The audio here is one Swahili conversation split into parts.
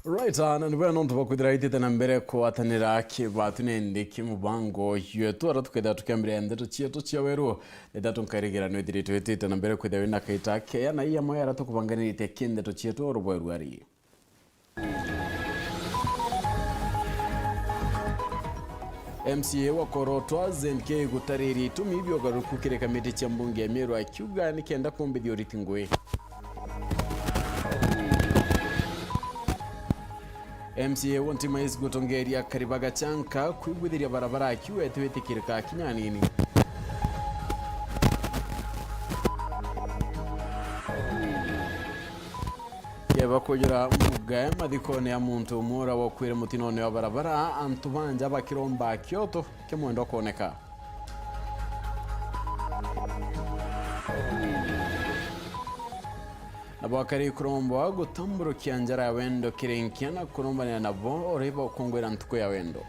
Right, and we are not talking about it and mbere kwatanira kibatunende kimubango yetu aratukeda tukambire Nteto chietu chia Weru Ithatu nkarigera no dirito etete na mbere kweda wina kaitake ya na iya moya aratukubanganirite Nteto chietu Weru ari MCA wa Korotwa zenke gutariri tumibyo garukukire kamete cha mbunge ya Meru akiuga nikenda kumbithio oritingwe MCA wontima isgutongeria karibaga chanka kwigwithiria barabara akiwa etewetikirika kinyanini yeba kujura mugaye madikone ya muntu mura wo kwire mutinone wa barabara antubanja bakiromba Kyoto kemwendo koneka Abakari kuromba gutamburo kianjara ya wendo kirenkiana kuromba ni nabo oreba kongwera ntuko ya wendo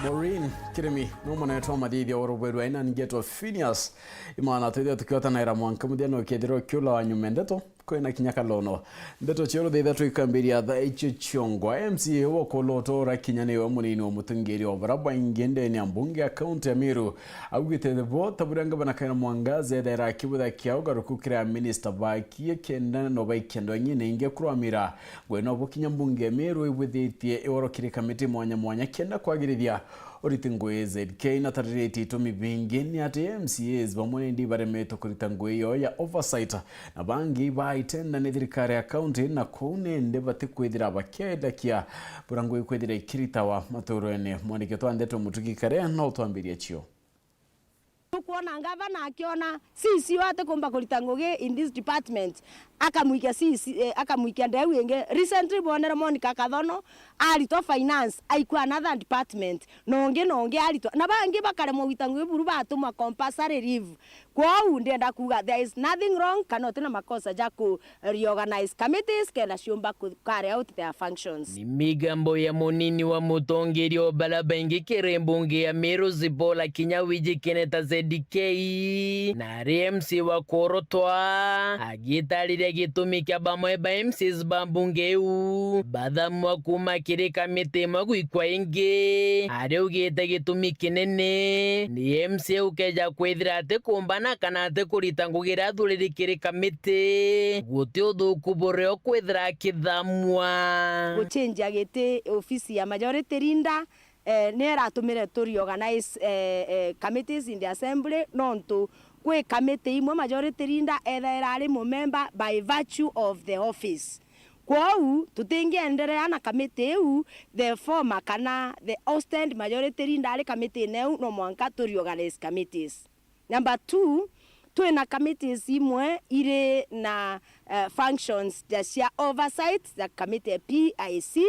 Maureen kiremi no mwana yetu madidi ya Weru aina nigeto PHINEAS IMAANA tudia tukiota na ira mwanka mudiano kedero kyula wa Nteto kwena kinyaka lono Nteto chioro de Ithatu ikambiria tha ichi chiongwa MCA wa Koloto ra kinyane wa munini wa mutungeri wa baraba ingende ni ambunge account ya Meru agwite thebo taburanga banakana mwangaze da kibudha kiao garukukira minister baki kenda no baikendo nyine inge kurwamira gweno bukinya mbunge Meru ibuthitie iworo kiri kamiti mwanya kenda kwagirithia oritingwe ZK na tarireti tomi bingeni ati MCAs bamwe ndi baremeto kuritangwe yo ya oversight na bangi baitenda ni thirikari account na kune ndebate kwithira bakeda kia burangwe kwithira ikiritawa maturene mwanike twa Nteto mutugi kare no twambirie chio kuona ngavana akiona sisi wote kumba kulitangoge in this department akamuikia sisi akamuikia ndeu yenge recently bonera Monica Kathono alito finance aikwa another department nonge alito na bangi bakare mo witangoge buru batuma compulsory leave kwao ndenda kuga there is nothing wrong cannot na makosa jaku reorganize committees kenda shiomba ku carry out their functions ni migambo ya monini wa mutongeri obalaba ingikere mbunge ya Meru Zibola Kinyawiji Keneta ZDK na MC wa Korotwa agitarire gitumi kya bamwe ba MCs bambunge u badamwa kuma kirika mitema gwikwa inge ari ugite gitumi kinene ni MC ukeja kwithira ate kumbana kana ate kuritangugira thuriri kirika mite guti uthu kubore kwithira kithamwa guchenja gite ofisi ya majority leader nera tumire to reorganize committees in the assembly nonto kwe committee imwe majority leader either ari mo member by virtue of the office kwao tutingiendelea na committee u the former kana the ousted majority leader ari committee neu no mwanka to reorganize committees. Number 2 tuena committees imwe ire na functions cia oversight the committee PIC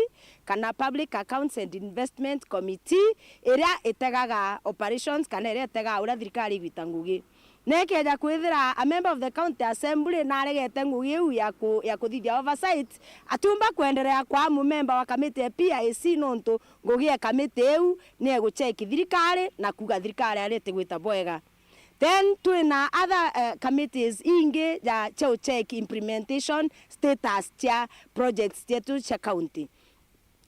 kana Public Accounts and Investment Committee area etegaga operations kana area etegaga ura thirikari gwitangugi nekeja kwithira a member of the county assembly na aregete ngugi u ya kuthithia oversight atumba kuendelea kwa mu member wa committee PIC nonto ngugi ya committee u ni egucheck thirikari na kuga thirikari arete gwita bwega. Then tuina other committees inge ya check implementation status cha projects chetu cha county.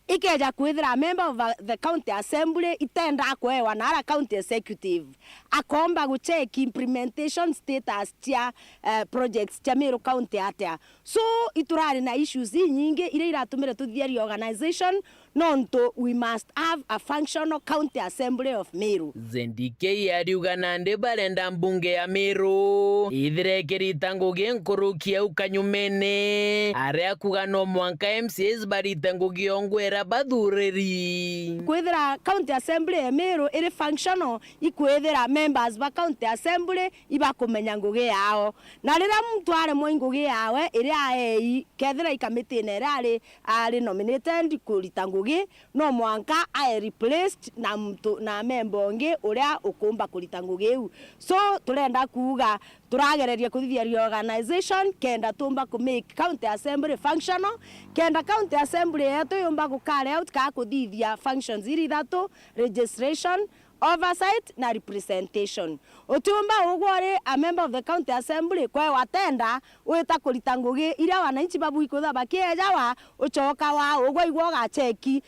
Ikeja kwithira member of the county assembly itenda kwewa na ara county executive akomba gucheck implementation status cha projects cha Meru county atia. So iturari na issues nyingi ile iratumire tuthia reorganization nonto we must have a functional county assembly of Meru. Zendike yariuga nande barenda mbunge ya Meru ithire kiritangugi nkurukia ukanyumene aria kuga no mwanka MCs baritangugi ongwera badureri kwithira county assembly ya Meru iri functional ikwithira members ba county assembly ibakumenya ngugi yao na rira mtu ari mo ngugi yawe iri ai kethira ikamiti ne ari nominated kuritangugi ngugi no mwanka ai replaced na member ongi uria ukumba kurita ngugi iu. So turenda kuuga turagereria kuthithia reorganization kenda tumba ku make county assembly functional, kenda county assembly yetu yumba ku carry out ka kuthithia functions iri ithatu: registration, oversight na representation. Utumba ugwore a member of the county assembly kwa watenda wita kurita ngugi iria wananchi babu ikutha bakieja wa uchoka wa ugwa igwo ga cheki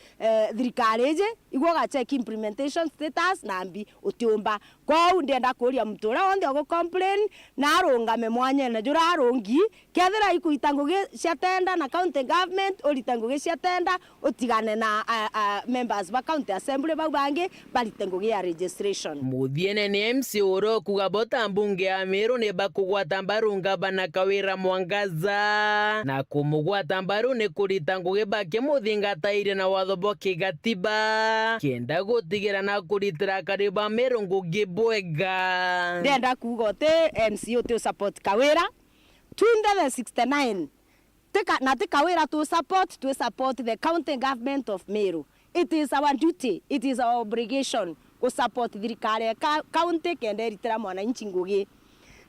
thirikari je igwo ga cheki implementation status na mbi utumba kwa ndenda kuria mtura wonde go complain na arungame mwanye na jura arungi kethira ikuita ngugi cia tenda na county government urita ngugi cia tenda utigane na members ba county assembly bau bangi barite ngugi ya registration. Muthiene ni MC oro kugabota mbunge ya Meru ne bakugwata mbaru ngabana Kawira Mwangaza na kumugwata mbaru ne kurita ngugi bake muthingataire na watho boke gatiba kenda gutigira na kuritira kariba Meru ngugi bwega. Ndenda kugote MC ote support Kawira tunde the 69 tika Kawira to support the county government of Meru. It is our duty, it is our obligation to support thirikari ya county kenda eritira mwananchi ngugi.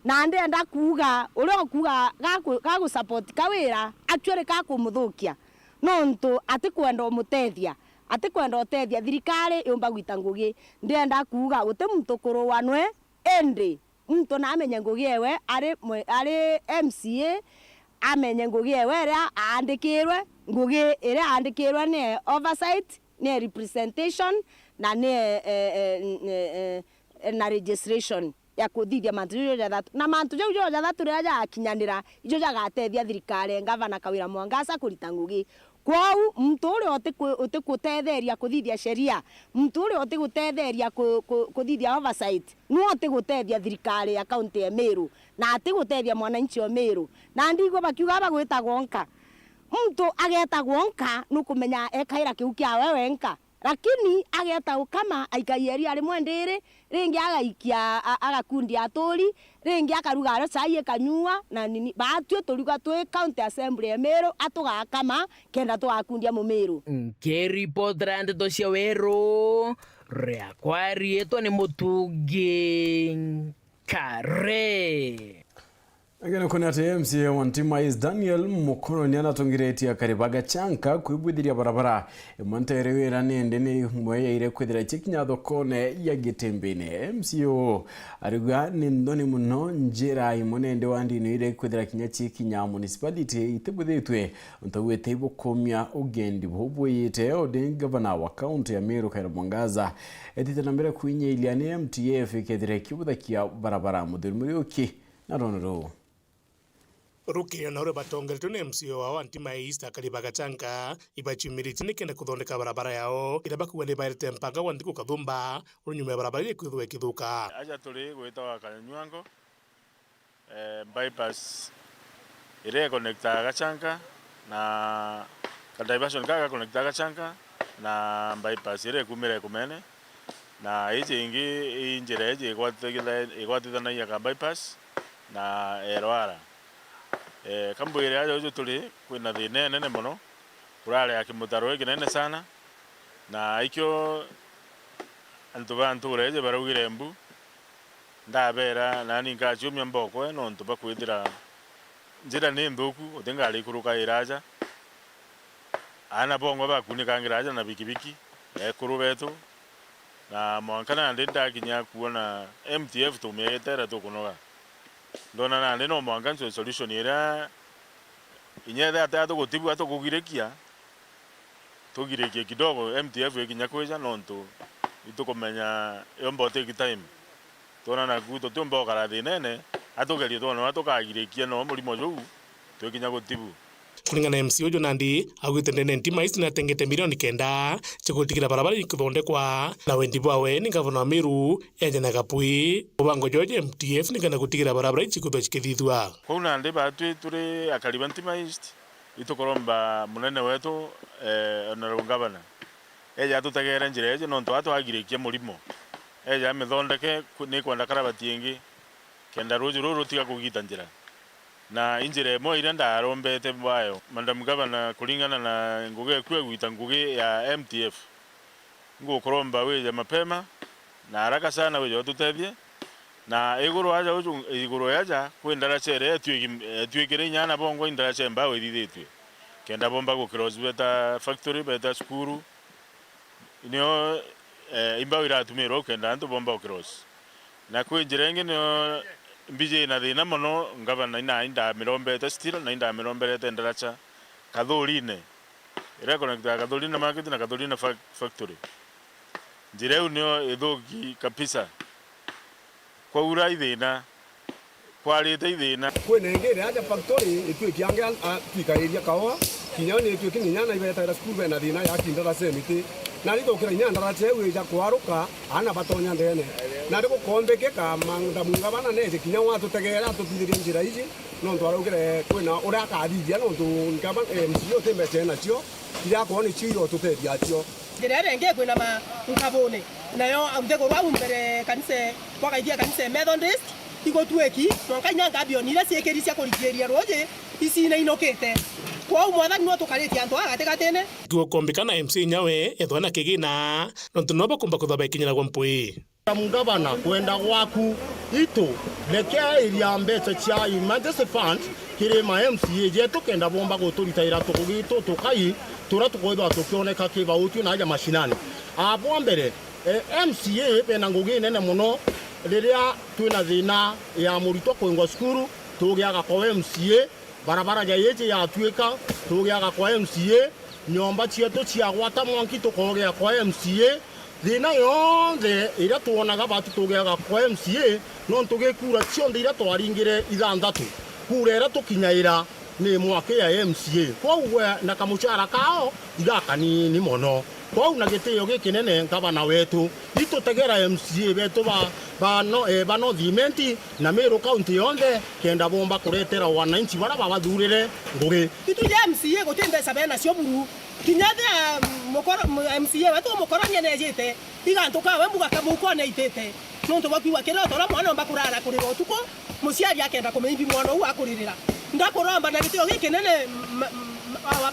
Na ndenda kuuga uria kuuga ga support Kawira actually ka kumuthukia nonto atikwenda umutethia atikwenda utethia thirikari yumba gwita ngugi. Ndenda kuuga uti muntu kuruwanwe endi muntu na amenye ngugi ewe ari MCA amenye ngugi ewe ria andikirwe ngugi iria andikirwe ne oversight ne representation na ne na registration ya kuthithia mantu jo thatu na mantu jo thatu ria ja kinyanira ijo jagatethia thirikari ngavana Kawira Mwangaza kurita ngugi. Kwau mtu uri utikutetheria kuthithia sheria, mtu uri utikutetheria kuthithia oversight no utikutethia thirikari ya county ya Meru na atikutethia mwananchi wa Meru. Na ndigwa bakiuga bagwita gonka mtu ageta gonka nukumenya ekaira kiu kia wewe nka, lakini ageta kama aikaieri ari mwendere ringi agaikia agakundi aturi ringi akaruga ro chai kanyua na nini batwe turuga twe county assembly ya Meru atuga kama kenda twakundia mu Meru. Report Nteto cia Weru ria kwari eto ni mutugi kare. Agena kuna ate MCA wa Ntima is Daniel Mukono ni anatongiretia karibaga chanka kuibuthiria barabara imontere wira nende ni mwe ire kwithira chikinya thokone ya Gitembene. MCO ariga ni ndoni muno njira imonende wandi ni ire kwithira kinya chikinya municipality itebuthitwe ntawete ibukomya ugendi bubuyite odin governor wa county ya Meru Kawira Mwangaza etite nambere kuinya iliane MTF ikethira kibuthakia barabara muthuri uki na ronoro Ruki na ure batongeretu ni MCO wa Ntima East akaribaga chanka ibachimiriti nikenda kuthondeka barabara yao ira bakuwa ni bairite mpanga wa ndiku kathumba unyume barabara ile kwithwe kithuka aja tuli gwitaga Kanywango bypass ire connecta gachanka na diversion kaga connecta gachanka na bypass ire kumire kumene na ije ingi injira ije igwatithana ya bypass na erwara kambwire aja uju tuli kwina thine nene muno kurale akimutaro kinene sana na ikyo antu reje barugire mbu ndabera nani ngachumya mboko no ntu bakwithira njira ni nthuku utingali kuruka iraja ana bongo bakunikangira aja na bikibiki ekuru betu na mwankana ndenda kinya kuona MTF tumeyetera tukunoga ndona na ndino mwanganzo solution ira inyetha atatu gutibu atukugirekia tugirekie kidogo MTF ikinya kweja nontu itukomenya yombote time tona na guto tumbo kara thinene atugerie tona atukagirekia no mulimo ju tukinya gutibu kulingana na MCO Jonandi agwite ndene Ntima East na tengete milioni 9 chikutikira barabara ikuthondekwa na wendi bwawe ni gavana wa Meru ejana Kapui ubango George MTF ni kana kutikira barabara chikuthwa chikithithwa kuna ndi batwi turi akariba Ntima East itukoromba munene wetu honorable governor eja tutagera njira eje nonto atuagirekia mulimo eja methondeke ni kwenda karabati ingi kenda ruju ruru tiga kugita njira na injire mo ira ndarombete bayo Madam Governor kulingana na nguge kwe gwita nguge ya MTF ngukuromba weje mapema na haraka sana weje watutethie na iguru yaja kwendara chere twigire nyana bongo indara chemba wethithitwe kenda bomba go cross beta factory beta skuru nio imba iratumiro kenda antu bomba cross na kwinjirenge no mbije na thina muno ngavana inda mirombete stilo na inda mirombete ndaracha kathurine ira connecta kathurine market na kathurine factory njire nio ithuki kabisa kwa ura ithina kwarite ithina kwenengere aja factory itwikiange twikairia kawa kinyani twikinyana ibeta school bena thina ya kindara semiti na ritokira nyandara chewe ja kwaruka ana batonya ndene na riko kombeke ka mangda munga bana neze kinya watu tegera tuthirie njira ici no twarugire kwina ura kathithia no tu ngaba MCO tembe tena cio ira ko ni chiro tuteria cio njira renge kwina ma nkabone nayo amdego rwa mbere kanise kwa kaidia kanise Methodist iko tueki no kanya ngabio nile siekeri cia kurigeria roje isi na inokete kwa umwathani no tukaritia antu agategatene guo kombikana MC nyawe ethwana kigina no tunoba kumba kuthaba ikinyira gwa mpui mungabana kwenda gwaku ito lekea iria mbeca cia emergency fund kiri ma MCA je tukenda bomba guturitaira tukugito tukai tura tukwethwa tukioneka kibauti na aja mashinani abo mbere MCA pena ngugi nene muno riria twina thina ya murito kwingwa skuru tugiaga kwa MCA barabara ya yeje ya tuika tugiaga kwa MCA nyomba cietu cia gwata mwanki tukogea kwa MCA thina yonthe ira tuonaga batu tugiaga kwa MCA no tugikura cionthe ira twaringire ithanthatu kura ira tukinyaira ni mwake ya MCA kwa na kamuchara kao igakanini mono kwa na gitio gikinene ngabana wetu itutegera MCA betu bano thimenti na Meru county yonthe kenda bomba kuretera wananchi bara babathurire ngugi itu ya MCA gotembe sabena cio buru kinyathe mukoro MCA wetu mukorania nejete igantuka we muga kamuko ne itete nonto bakiwa kero tora mwana mbakurara kuri rotuko musiari akenda kumimbi mwana u akuririra ndakuromba na gitio gikinene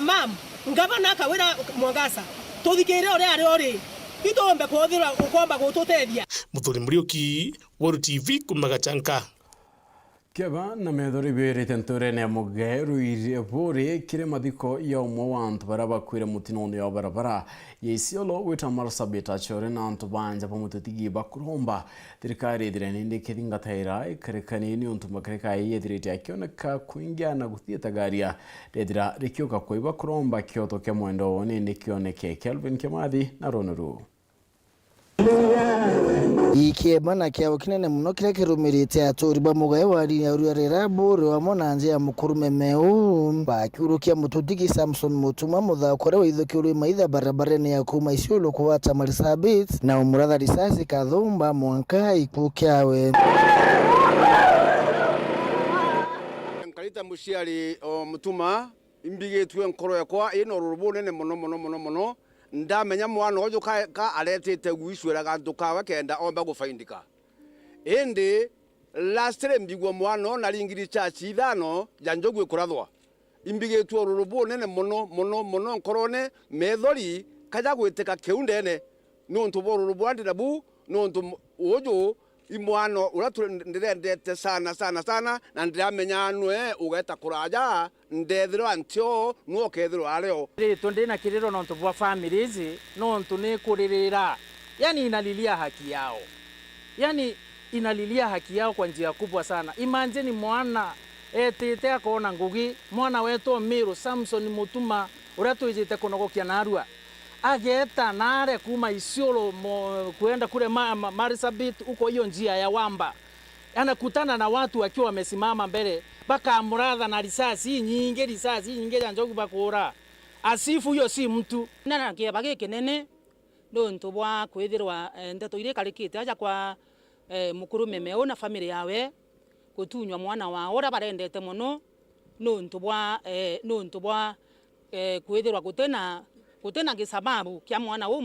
mam ngabana kawira mwangasa tuthikire ore ari ori itombe kuthira ukomba gututethia Muthuri Muriuki Weru TV kumagachanka Keba na medori bere tenture ne mugeru ire bore kire madiko ya umwantu baraba kwire mutino ya barabara yesiolo wita marsabeta chore na antu banja pamutigi bakuromba tirikari dire ninde kidinga thaira ikarekani ni untu makareka yedirite akioneka kuingia na guthieta garia dedira rikioka koiba kuromba kyoto ke mwendo ninde kioneke Kelvin Kemathi na Ronoru Ikebana kya kinene muno kire kirumirite atori ba mugaye wari ya urera bore wa monanje ya mukurume meu bakyurukia mutudigi Samson Mutuma muthakore wa ithokiro maitha barabarene ya kuma isiolo kuwata Marsabit na umuratha risasi kathumba mwanka ikukyawe nkalita mushiali Mutuma imbige tuwe nkoro yakwa ino rubone mono ndamenya mwana ojo ka aretete gwishwera gantu kawa kenda omba gufaindika indi last time mbigwa mwana naringiri chachi ithano janjogwe kurathwa imbige tu rurubu nene mono nkorone methori kaja gwiteka keundene nontu borurubu andi nabu nontu ojo imwano uraturendete sana na ndiramenya anwe ugeta kuraja ndethiro antio nuo kethiro areo tundina kiriro nontu bwa families nontu ni kuririra yani inalilia haki yao inalilia haki yao kwa njia kubwa sana. Imagine mwana etete akona ngugi mwana wetu Meru Samson Mutuma uratujite kunogokia narua ageta nare kuma isiolo kuenda kule Marsabit uko hiyo njia ya Wamba anakutana na watu wakiwa wamesimama mbele baka muradha na risasi nyingi ya njogu bakura asifu hiyo si mtu nana kiaba gikinene nontu bwa kwithirwa Nteto ile karikite aja kwa mukurume meu na family yawe gutunywa mwana wa ora barendete muno nontu bwa kwithirwa gutena gisababu kya mwana wo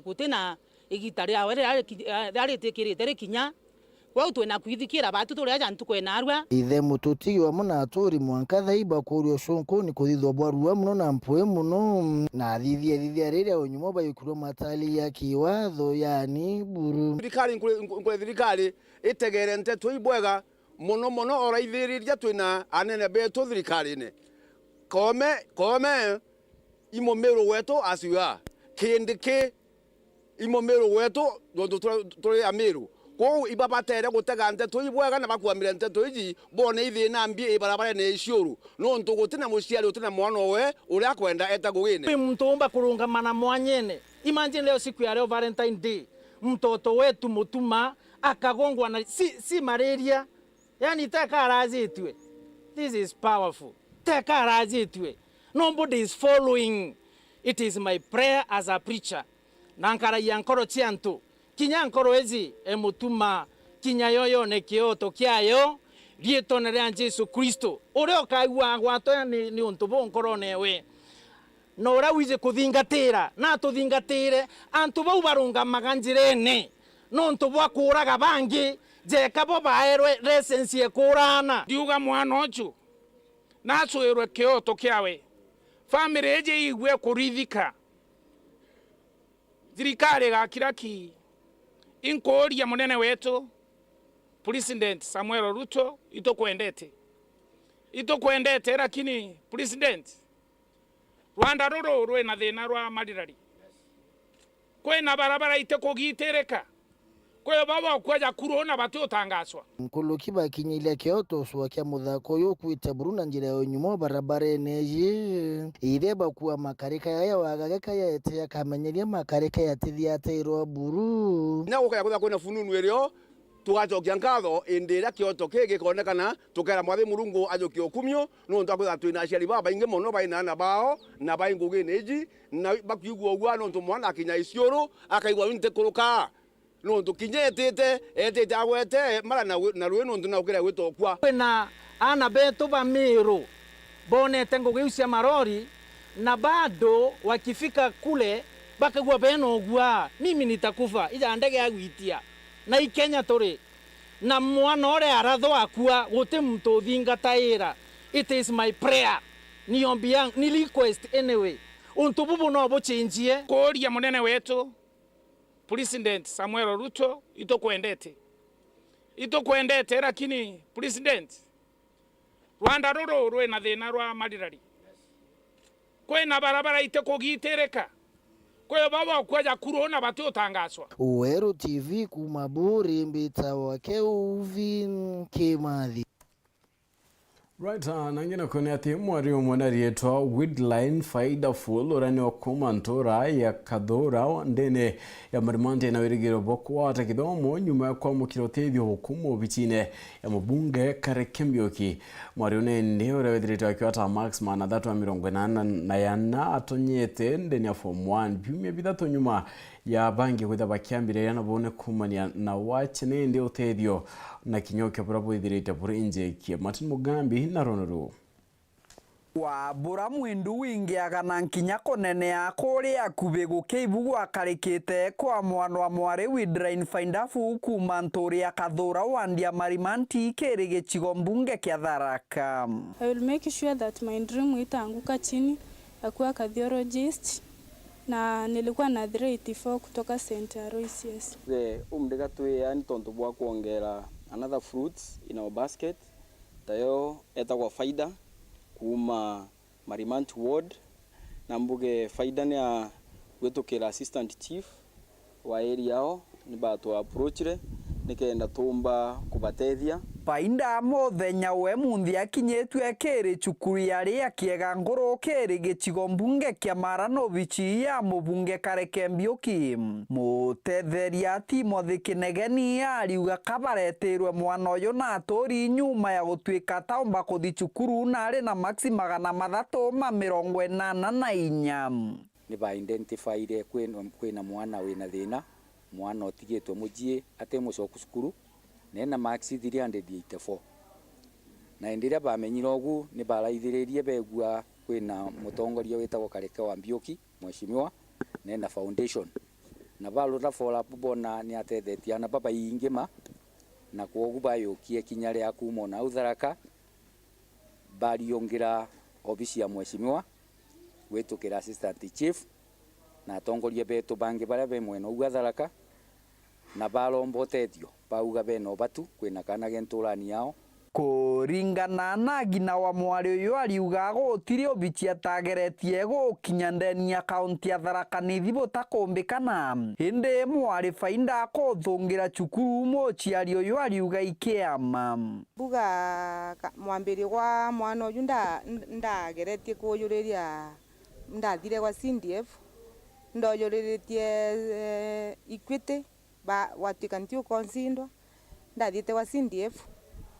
gutena igita ryawe rari tikirite rikinya Kwa twena kwithikira batu turi aja ntukwena arua. Ithe mututigi wa muna aturi mwanka thaiba kurio shonko ni kuthithwa bwarua muno na mpwe muno na thithia riria unyumo bayukurwa matali ya kiwatho yani buru. Thirikari itegere Nteto ibwega muno oraithiriria twina anene betu thirikari-ini kome imomero wetu asiwa kindiki imomero wetu ndu turi amiru ko ibabatere gutega Nteto ibwega na bakwamire Nteto iji bone ithina mbi ibarabara ne iciuru no ntu gutina muciari utina mwana we uri akwenda etagugine mtu umba kurungamana mwanyene. Imagine leo siku ya leo Valentine Day, mtoto wetu mutuma akagongwa na si malaria, yani teka arazitwe. This is powerful. Teka arazitwe. Nobody is following. It is my prayer as a preacher. Nankara yankoro chiantu. Kinya nkoro ezi emutuma kinya yoyo ne kioto kiayo rietone ria Jesu Kristo. Ore okaigwa gwato ni untu bo nkoro newe. Nora wize kuthingatira na tuthingatire antu bau barunga maganjirene no ntu bwa kuraga bangi jeka bo baerwe license ekurana diuga mwana ochu na swirwe kioto kiawe family eje igwe kurithika thirikari gakiraki inkoria munene wetu President Samuel Ruto itokwendete lakini President Rwanda ruru rwina thina rwa marirari kwina barabara ite kugitereka kwe baba kwaja kurona batu utangaswa nkuluki bakinyilia kioto swakia muthako uyu kwite buruna njira ya nyumo barabara eneji ireba kuwa makarika ya wagageka ya ete ya kamenyeria makarika ya tithia ateirwa buru na ukaya kutha kwina fununu erio tugacokia ngatho indira kioto kigi konekana tukera mwathi Murungu ajokie okumio no ntu akwitha twina aciari baba ingi muno baina na bao na baingugine iji na bakiugwa ugwa no ntu mwana akinya iciuru akaigwa winte kuruka no ntu kinyetete etete agwete mara na rwe no ntu na ukira gwitokwa kwina ana betu ba Meru bonete ngugiucia marori na bado wakifika kule bakagwa beno ogwa mimi nitakufa ija ndege ya gwitia na ikenya turi na mwana ore aratho akua guti mtu thingataira. It is my prayer ni ombiang ni request anyway untu bubu no buchinjie koria munene wetu President Samuel Ruto itokwendete lakini President Rwanda ruru rwina thina rwa marirari kwina barabara ite kugitereka kwe baba kwaja kurona batu utangaswa. Weru TV kumaburi mbita wake uvin Kimathi. Right, nangina kone ati mwari umwana rietwa Widline Faida Full urani wa kumantora ya kadhora ndene ya marimante na wirigiro boku wata kidomo nyuma ya kwa mukirotevyo hukumu bichine ya mbunge Karekembioki. Mwari unende urewedirito wakiwa ta Max maana dhatu wa mirongwenana na yana atonyete ndene ya Form 1 biumia bidhato nyuma ya bangi kwitha bakiambire yana bone kumania na wachene ndi utethio na kinyoke burabu ithirite buri inje kia Martin Mugambi na Ronoro wa bura mwindu wingiaga na nkinya konene ya kuri akubi gukiibu gwakarikite kwa mwana wa mwari Widline Faida Full kuma ntori ya kathura wandia marimanti kiri gicigo mbunge kia Tharaka. I will make sure that my dream itaanguka chini ya kuwa cardiologist na nilikuwa na 384 kutoka St. Aloysius. Umdega tuwe yani tonto bwa kuongera another fruits in our basket tayo etagwa Faida kuma Marimanti ward na mbuge Faida ni ya gwetokera assistant chief wa area yao ni batu approachre nikenda tumba kubatethia Faida mothenya we munthi akinyetwe kiri cukuru yari akiega ngoro kiri gicigo mbunge kia Marano bichi ya mubunge Karekembioki mutetheria Timothy Kinegeni ariuga kabaretirwe mwana uyu na atori nyuma ya gutwika taomba kuthi cukuru na ari na maxi 384 ni ba identify kwina mwana wina thina mwana otigitwe mujie ate mucoku cukuru nena maxi 384 na endiria bamenyira ogu ni baraithiririe begua kwina mutongoria wetagwo Karekembioki mheshimiwa nena foundation na balura fola bona ni atethetia na baba ingima na kwogu bayukie kinya ria kuma na Utharaka bariongira ofisi ya mheshimiwa wetukira assistant chief na atongoria betu bangi baria be mwena Utharaka na balombotetio bauga beno batu kwina kana genturani yao kuringana na gina wa mwari uyu ariuga gutiri obichi atageretie gukinya ndeni ya kaunti ya Tharaka nithi butakumbikana indi mwari fainda kuthungira cukuru muciari uyu ariuga ikiama buga mwambiri gwa mwana uyu ndageretie kuyuriria ndathire gwa CDF ndoyuririe Equity watikantiu konsindwa ndathiete kwa CDF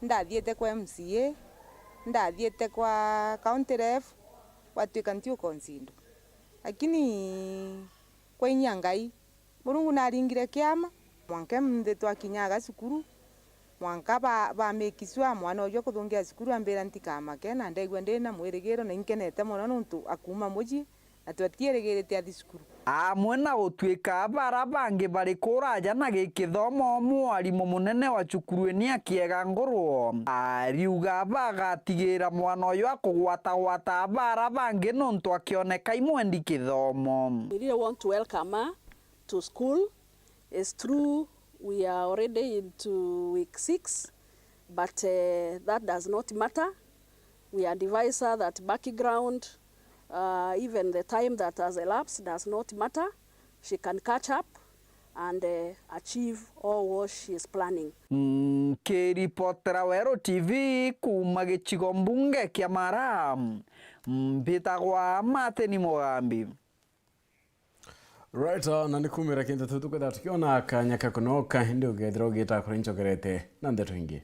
ndathiete kwa MCA ndathiete kwa county ref watikantiu konsindwa lakini kwa inyangai Murungu naringire kiama mwanke Nteto akinyaga cukuru mwanka bamekiswa mwana uyu kuthungia cukuru ambira ntikamake na ndegwa ndina mwirigiro na inkenete muno nuntu akuma muji na twatierigirite athi cukuru amwe na gutwika bara bangi bari kuraja na gikithomo mwarimu munene wa cukuru ni akiega ngoro ariuga bagatigira mwana uyu akugwata bara bangi nuntu akioneka imwendi kithomo. We really want to welcome her to school. It's true we are already into week 6 but that does not matter. We advise her that background even the time that has elapsed does not matter. She can catch up and achieve all what she is planning. Kiripotera Weru TV kuma gicigo mbunge kia Mara mbitagwa Mateni Mugambi. Right, na nikumira kintu tutukwenda tukiona akanya kakunoka ndio gethero gita kurinchokerete na Nteto ingi.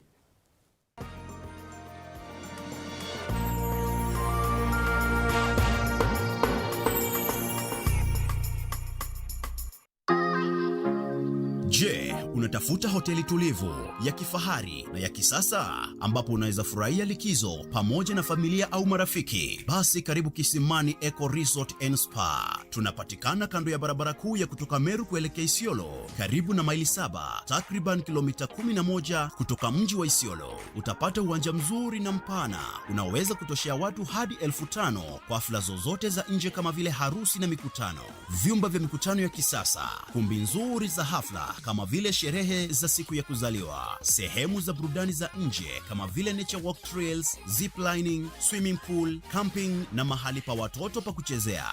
Je, unatafuta hoteli tulivu ya kifahari na ya kisasa ambapo unaweza furahia likizo pamoja na familia au marafiki? Basi karibu Kisimani Eco Resort and Spa. Tunapatikana kando ya barabara kuu ya kutoka Meru kuelekea Isiolo, karibu na maili 7, takriban kilomita 11 kutoka mji wa Isiolo. Utapata uwanja mzuri na mpana unaoweza kutoshea watu hadi 5,000 kwa hafla zozote za nje kama vile harusi na mikutano. Vyumba vya mikutano ya kisasa, kumbi nzuri za hafla kama vile sherehe za siku ya kuzaliwa, sehemu za burudani za nje kama vile nature walk trails, zip lining, swimming pool, camping na mahali pa watoto pa kuchezea.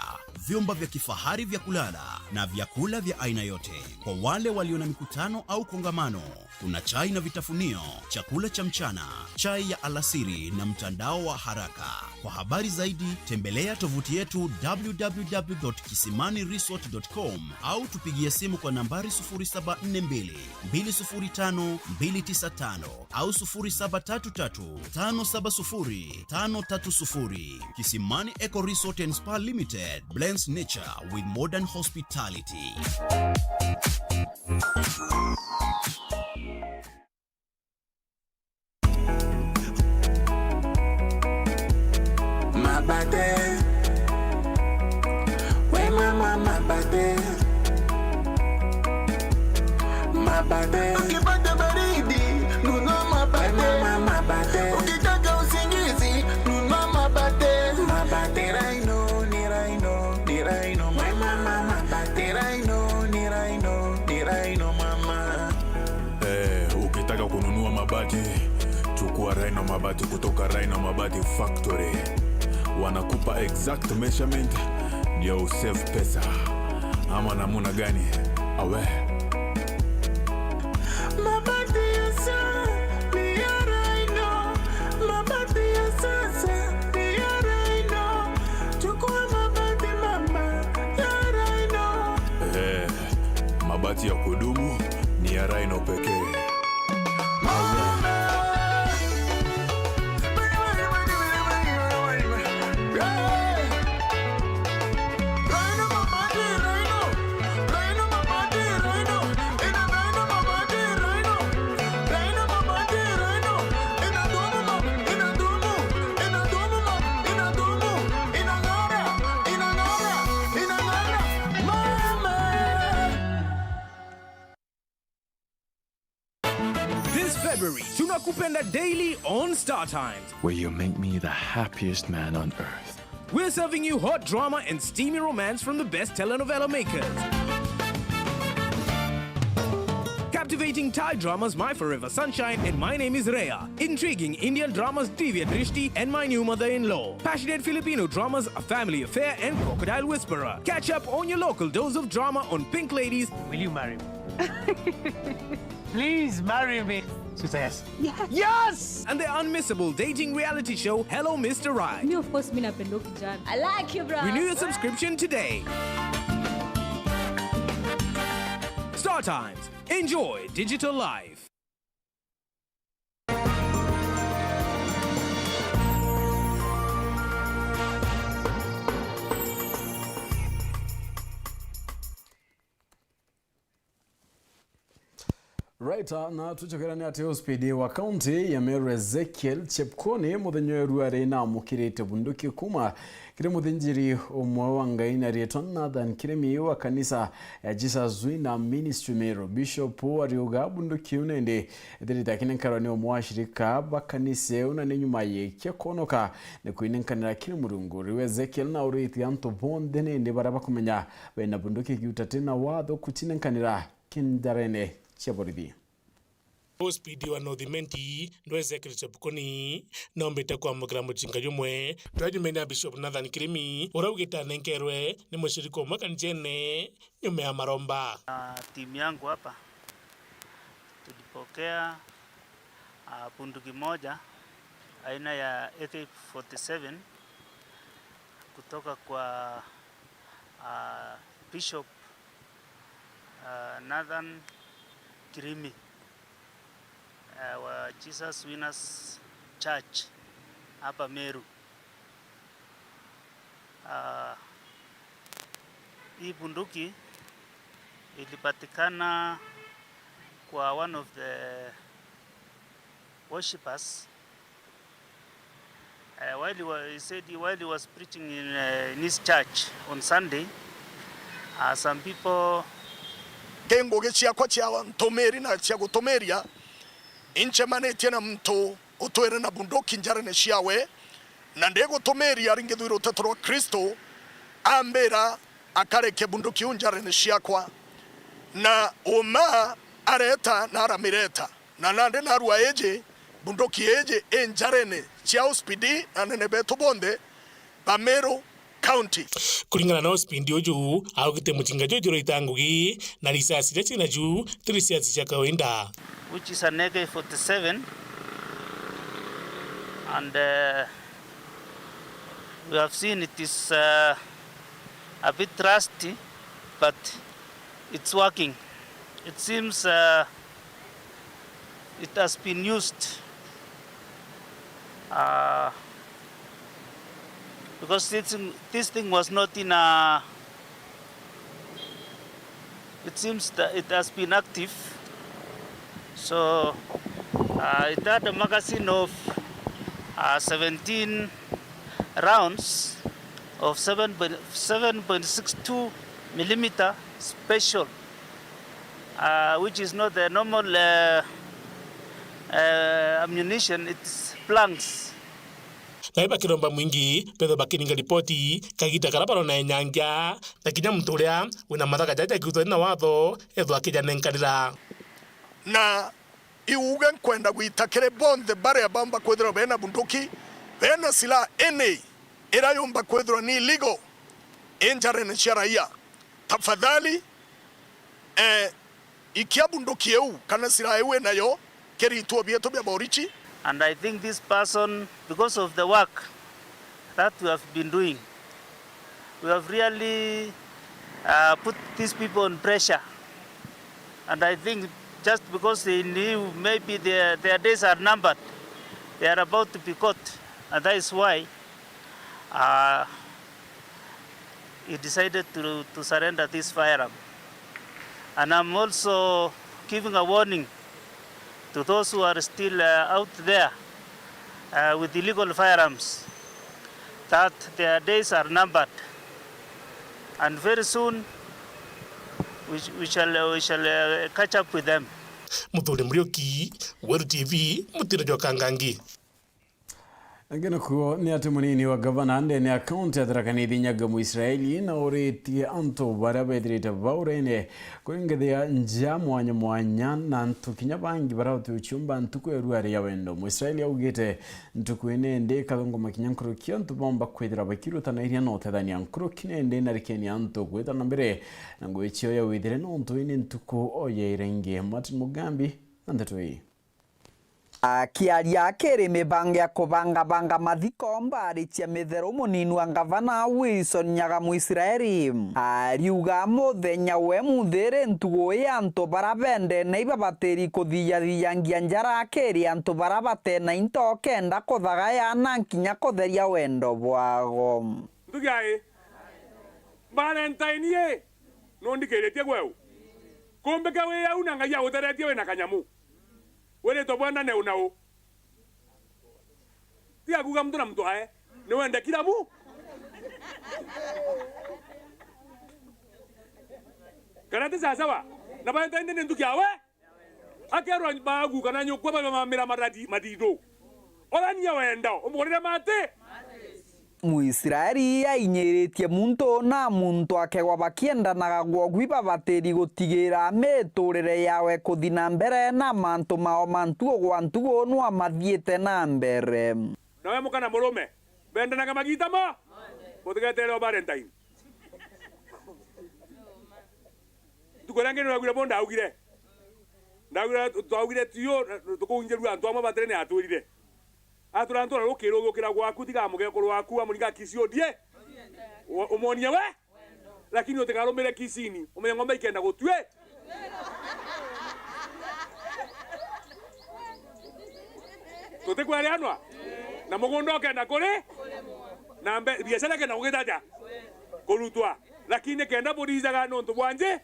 Vyumba vya kifahari vya kulala na vyakula vya aina yote. Kwa wale walio na mikutano au kongamano, kuna chai na vitafunio, chakula cha mchana, chai ya alasiri na mtandao wa haraka. Kwa habari zaidi, tembelea tovuti yetu www.kisimaniresort.com au tupigie simu kwa nambari 0742 205 295 au 0733 570 530. Kisimani Eco Resort and Spa Limited blends nature with modern hospitality. Mabate, we mama mabate, mabate. Ukipata baridi, nunua mabate. Mama mabate. Ukitaka usingizi, nunua mabate. Mabate raino, ni raino, ni raino. Mama mabate raino, ni raino, ni raino mama. Ukitaka kununua mabati, chukua Rhino mabati kutoka Rhino Mabati Factory. Wanakupa exact measurement ndio usave pesa. Ama namuna gani? Awe mabati ya sasa ni ya Rhino. Mabati ya sasa ni ya Rhino. Chukua mabati mama ya Rhino. mabati ya kudumu ni ya Rhino pekee. February, tunakupenda daily on Star Times, where you make me the happiest man on earth. We're serving you hot drama and steamy romance from the best telenovela makers. Captivating Thai dramas My Forever Sunshine and My Name is Rhea. Intriguing Indian dramas Divya Drishti and My New Mother-in-Law. Passionate Filipino dramas A Family Affair and Crocodile Whisperer. Catch up on your local dose of drama on Pink Ladies. Will you marry me? Please marry me. Yes. Yes! Yes! And the unmissable dating reality show Hello Mr. Right. Me, of course, napenda kijana. I like you, bro. Renew your subscription today. Star Times. Enjoy digital life. Right, na tuchokerani ati hospidi wa county ya Meru Ezekiel Chepkoni muthenyo ruare na mukirite bunduki kuma kire muthinjiri umwe wa Ngai na rieton Nathan Kiremi wa kanisa ya Jesus Wina Ministry Meru Bishop ariuga bunduki unende thirita kinenkarani umwe wa shirika bakanise unane nyuma yeke konoka ne kuinenkanira kire murungu riwe Ezekiel na uriti anto bonde nende baraba kumenya bena bunduki giutate na watho kutinenkanira kindarene Chaboridi. Hospidi wa Northimenti ndweze Chepkoni nombete kwa mukira muchinga yumwe twajumenya Bishop Nathan Kiremi uraugita nenkerwe ni mushiriko makanjene nyume ya maromba. Timu yangu hapa tulipokea bunduki moja aina ya AK-47 kutoka kwa Bishop Nathan Kiremi wa Jesus Winners Church hapa Meru. Hii bunduki ilipatikana kwa one of the worshippers while he was preaching in his church on Sunday. Some people kengoge ciakwa cia ntomeri na cia gutomeria inchemanĩtie na mtu utwere na bunduki njarene ciawe na ndigutomeria ringithwira ũteto rwa Kristo ambera akareke bunduki unjarene ciakwa na uma areta na aramireta na nande na rua eje bunduki eje enjarene cia hospidi na nene beto bonde Bamero County. Kulingana na hospindi oju augite muchinga jojo itangugi na risasi jachi na ju risasi cha kawaida, which is an AK-47, and we have seen it is a bit rusty, but it's working. It seems it has been used because this thing was not in a. It seems that it has been active. So it had a magazine of 17 rounds of 7.62 millimeter special, which is not the normal ammunition. It's blanks. Naiba kiromba mwingi pedo bakininga ripoti kagita karabaro na nyanja na kinya mturia wina mathaka jaja kutana watho etho akija nenkarira na iuga kwenda gwitakire bonde bare abamba kwethira bena bunduki bena sila ene irayomba kwethira ni illegal injarene cia raia tafadhali ikia bunduki eu kana sila ewe nayo kerituo bieto bya borichi. And I think this person, because of the work that we have been doing, we have really put these people on pressure. And I think just because they knew maybe their days are numbered, they are about to be caught. And that is why he decided to surrender this firearm. And I'm also giving a warning to those who are still out there with illegal firearms, that their days are numbered, and very soon we shall catch up with them. Muthuri Murioki, Weru TV, Mutino Jokangangi. Angena kuo ni ati munini wa gavana ande ni akaunti atarakanidi nyaga mu Israeli na oreti anto barabedrita baurene kuingethia nja mwanya na ntukinya bangi barauti uchumba ntuku eruari ya wendo mu Israeli augite ntuku ine nde kathongo makinya nkurukio ntubomba kwithira bakiru tanairia no tethania nkurukine nde narikeni anto gwita na mbere na ngwichio ya withire no ntu ine ntuku oye irenge Martin Mugambi na Nteto hii. Akiaria akiri mibango ya kubanga mathiko mbaritia mithero munini wa gavana Wilson Nyaga mu Israeli ariuga muthenya we muthiri ntugu ya antu barabende na ibabatiri kuthiathiangia njara akiri antu barabate na into kenda kuthagaya na nkinya kutheria wendo bwago ndugai Valentine ye no ndikiritie gweu kumbe ka we au na ngai aguteretie we na kanyamu wele to bwana ne unao tia kuga mtu na mtu hae ni wende kila mu karate sasa wa na baita ndene nduki awe akero bagu kana nyukwa ba mamira madido orania wenda umurire mate Muisraeli ainyiritie muntu na muntu akegwa bakiendanaga gwogwiba batiri gutigira miturire yawe kuthina mbere na mantu mao mantuo gwantuo no amathiete na mbere nawe mukana murume bendanaga magita ma mutigetero Valentine tukorange no agura bonda augire ndagura tiyo tukunjeru antu amwe batere ne aturire aturantora rukira gwaku tiga mugeko rwaku amuriga kisio die umonia we lakini utekarumire kisini umenye ngombe ikenda gutwe tutekwari anwa na mugondo kenda kuri na biashara kenda gugitaja kurutwa lakini kenda burizaga no ntubwanje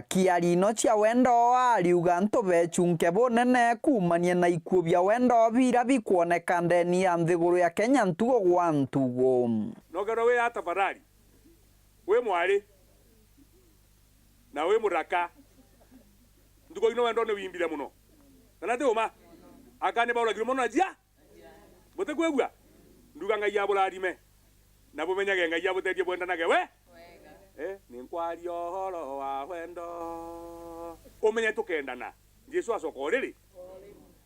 kiarino cia wendo ariuga ntubechunke bunene kumania na ikuo bia wendo bira bikuoneka ndeni ya nthiguru ya Kenya ntugo gwa ntugo nogero we atafarari we mwari na we muraka ntugo ino wendo ne wimbire muno kana te uma akane baura giro muno ajia bote kwegwa nduga ngai ya burarime na bumenyage ngai ya buterie bwendanage we ni nkwario horo wa wendo umenye tukendana Jesu asokorere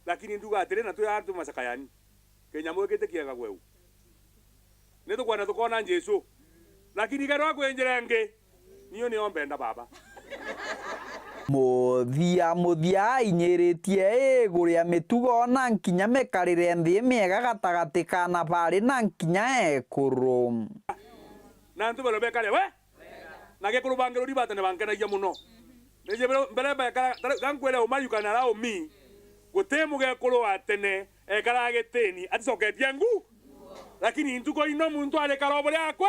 lakini nduga atire na tuyatu masakayani Kenya mwekete kiaga gweu ne tukwana tukona Jesu lakini garo kwenjerenge niyo ni ombenda baba muthia inyiritie guria mitugo na nkinya mekarire nthi miega gatagati kana bari na nkinya ekuru na ntu bero bekale we nage kurubangero ribata ne bankenagia muno neje mbere ba gankwele o mayukana rao mi gutemu ge kuru atene ekara geteni atisoketie ngu lakini ntuko ino muntu ale karobole akwe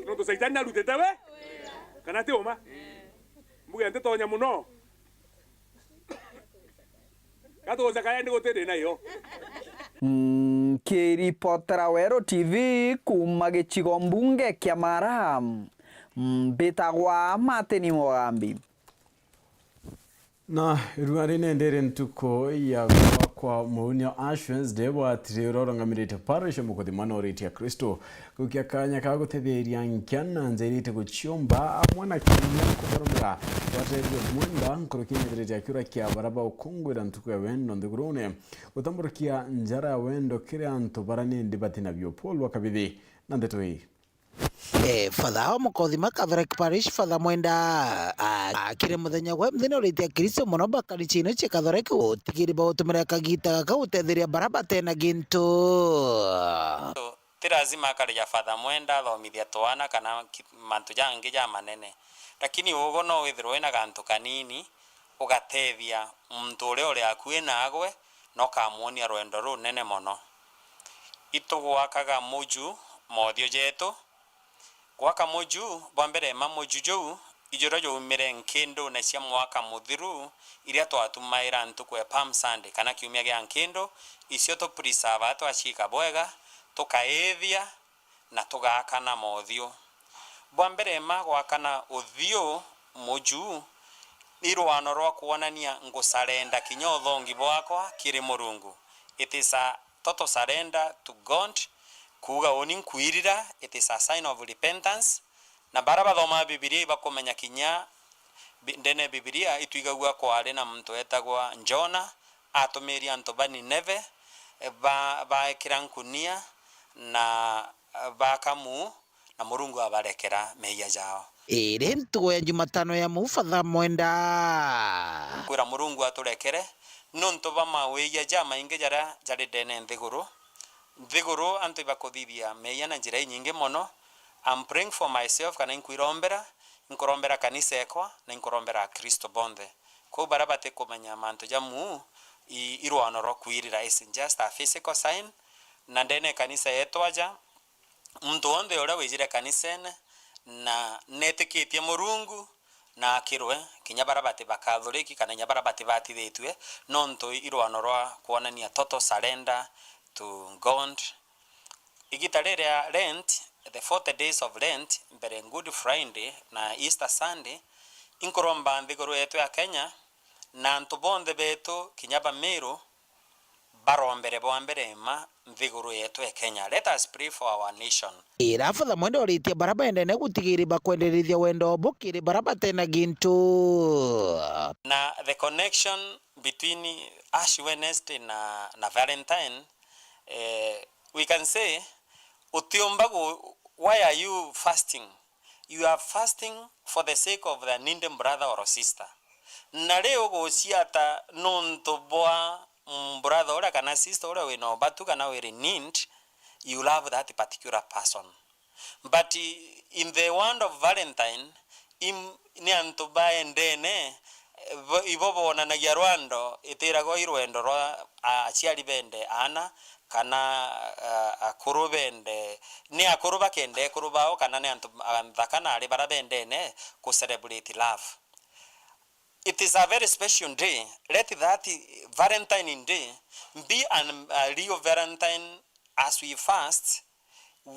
no to saitani alutete we kana te oma mbuge Nteto nya muno kato zakaya ndi gotede na yo kiripotera Weru TV kuma gicigo mbunge kia Mara mbitagwa Martin Mugambi na ruari nendere ntuko ya kwa muunio Ashes debo atiriro ngamirite parish mukothi manoriti ya Kristo kukia kanya ka gutetheria nkiana nzerite guchiomba amwana kinya kubarumira waterio mwenda nkurukinyirite ya kura kia baraba ukungwira ntuko ya wendo ndigurune utamburukia njara ya wendo kire antu barani ndibatina biopol wakabithi na Nteto hii Fatha mukothi Catholic Parish Fatha mwenda akire muthenya gwa mthenya uritia Kristo muno bakari chino che Catholic utigiri ba utumira kagita ka utetheria baraba tena gintu ti lazima akaria Fatha mwenda thomithia twana kana mantu jangi ja manene lakini ugo no withirwo ina gantu kanini ugatethia muntu uri akue nagwe no kamuonia rwendo runene muno itugwakaga muju mothio jetu gwaka muju bambere mamuju jo ijoro jo umire nkindo na cia mwaka muthiru iria twatumaira ntukwe Palm Sunday kana kiumia gya nkindo icio to preserve twachika bwega tukaethia na tugakana mothio bwa mbere ma gwakana uthio muju irwano rwa kuonania ngusarenda kinya uthongi bwakwa kiri Murungu. It is a total surrender to God. Kuga oni nkwirira, it is a sign of repentance. Na baraba thoma Biblia bakomenya kinya ndene Biblia itwigagwa kware na muntu etagwa Jona atumiria antu bani neve ba ekirankunia na bakamu na Murungu abarekera meya jao. Iri ntugo ya Jumatano ya Mufatha mwenda kwira Murungu aturekere nonto bamaweya jama inge jara jari dene nthiguru antu ibakuthithia meya na njira nyingi mono. I'm praying for myself kana inkorombera kanisa ekwa na inkorombera Kristo bonde ko barabate kumenya mantu jamu irwano ro kwirira is just a physical sign na ndene kanisa etwaja mtu onde ora wijire kanisene na netikitie Murungu na kirwe kinya barabate bakathoriki kana nya barabate batithitwe nonto irwano ro kuonania total surrender to God. Igitarere Lent, the 40 days of Lent, mbere Good Friday na Easter Sunday, inkoromba nthiguru yetu ya Kenya na ntubonde betu kinyaba Meru barombere bwambere ma nthiguru yetu ya Kenya. Let us pray for our nation. Irafatha mwenda oritia baraba endene gutigiri bakwenderithia wendo bukiri baraba tena gintu. Na the connection between Ash Wednesday na Valentine, we can say utiombago, why are you fasting? You are fasting for the sake of the needing brother or sister. Na leo go siata nonto boa brother or kana sister or we no batu kana we need, you love that particular person. But in the word of Valentine, ni antoba endene ibobo na nagyarwando itirago irwendo ro achiali bende ana kana akurubende ni akuruba kende kurubao kana ne anthakana ali barabende ne ku celebrate love. It is a very special day. Let that Valentine day be a real Valentine. As we fast,